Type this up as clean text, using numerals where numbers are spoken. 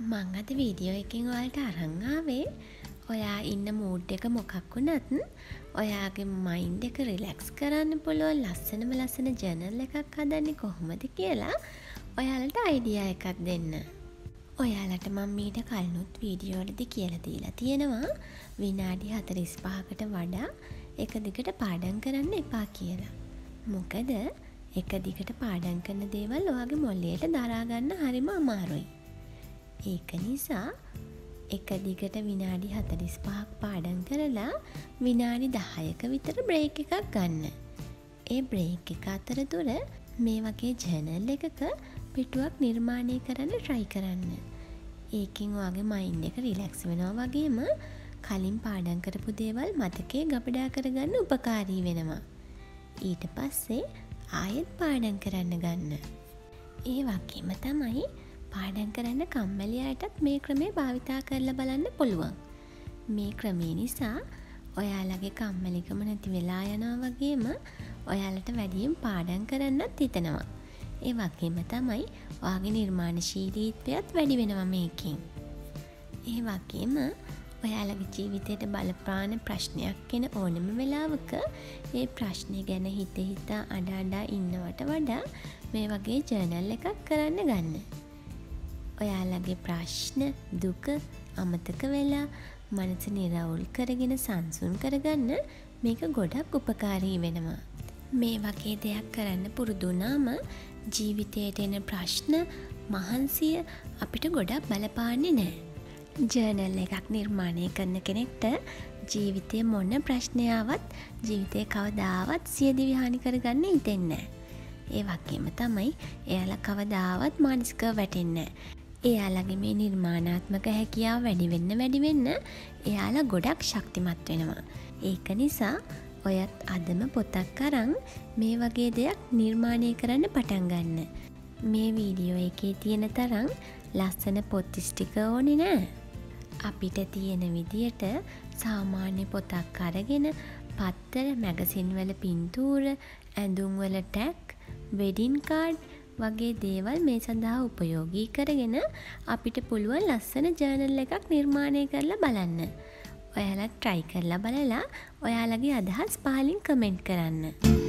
මං අද වීඩියෝ එකෙන් ඔයාලට අරන් ආවේ ඔයා ඉන්න මූඩ් එක මොකක් වුණත් ඔයාගේ මයින්ඩ් එක රිලැක්ස් කරන්න පුළුවන් ලස්සන ජර්නල් එකක් හදන්නේ කොහොමද කියලා ඔයාලට අයිඩියා එකක් දෙන්න. ඔයාලට මම මීට කලිනුත් වීඩියෝ වලදී කියලා දීලා තියෙනවා විනාඩි 45කට වඩා එක දිගට පාඩම් කරන්න එපා කියලා. මොකද එක දිගට පාඩම් කරන දේවල් ඔයාගේ මොළයට දරා ගන්න හරිම අමාරුයි. ඒක නිසා එක දිගට විනාඩි 45ක් පාඩම් කරලා විනාඩි 10ක විතර බ්‍රේක් එකක් ගන්න. ඒ බ්‍රේක් එක අතරතුර මේ වගේ ජර්නල් එකක පිටුවක් නිර්මාණය කරන්න try කරන්න. ඒකෙන් ඔයාගේ මයින්ඩ් එක රිලැක්ස් වෙනවා වගේම කලින් පාඩම් කරපු දේවල් මතකයේ ගබඩා කරගන්න උපකාරී වෙනවා. ඊට පස්සේ ආයෙත් පාඩම් කරන්න ගන්න. ඒ වගේම තමයි පාඩම් කරන්න කම්මැලි අයටත් මේ ක්‍රමය භාවිතා කරලා බලන්න පුළුවන්. මේ ක්‍රමය නිසා ඔයාලගේ කම්මැලිකම නැති වෙලා යනවා වගේම ඔයාලට වැඩියෙන් පාඩම් කරන්නත් හිතෙනවා. ඒ වගේම තමයි ඔයාගේ නිර්මාණශීලීත්වයත් වැඩි වෙනවා මේකෙන්. ඒ වගේම ඔයාලගේ ජීවිතයට බලපාන ප්‍රශ්නයක් එන ඕනම වෙලාවක ඒ ප්‍රශ්නේ ගැන හිතා අඬ ඉන්නවට වඩා මේ වගේ ජර්නල් එකක් කරන්න ගන්න. ඔයාලගේ ප්‍රශ්න දුක අමතක වෙලා මනස නිරවුල් කරගෙන සංසුන් කරගන්න මේක ගොඩක් උපකාරී වෙනවා. මේ වගේ දෙයක් කරන්න පුරුදු වුණාම ජීවිතයට එන ප්‍රශ්න මහන්සිය අපිට ගොඩක් බලපාන්නේ නැහැ. ජර්නල් එකක් නිර්මාණය කරන කෙනෙක්ට ජීවිතේ මොන ප්‍රශ්නයාවත් ජීවිතේ කවදාවත් සියදිවි හානි කරගන්න හිතෙන්නේ නැහැ. ඒ වගේම තමයි එයාලා කවදාවත් මානසිකව වැටෙන්නේ නැහැ. එයාලගේ මේ නිර්මාණාත්මක හැකියාව වැඩි වෙන්න එයාලා ගොඩක් ශක්තිමත් වෙනවා. ඒක නිසා ඔයත් අදම පොතක් අරන් මේ වගේ දෙයක් නිර්මාණය කරන්න පටන් ගන්න. මේ වීඩියෝ එකේ තියෙන තරම් ලස්සන පොත් ස්ටිකර් ඕනේ නෑ. අපිට තියෙන විදියට සාමාන්‍ය පොතක් අරගෙන පත්තර මැගසින් වල පින්තූර ඇඳුම් වල ටැග් වෙඩින් කාඩ් වගේ දේවල් මේ සඳහා උපයෝගී කරගෙන අපිට පුළුවන් ලස්සන ජර්නල් එකක් නිර්මාණය කරලා බලන්න. ඔයාලා try කරලා බලලා ඔයාලගේ අදහස් පහලින් කමෙන්ට් කරන්න.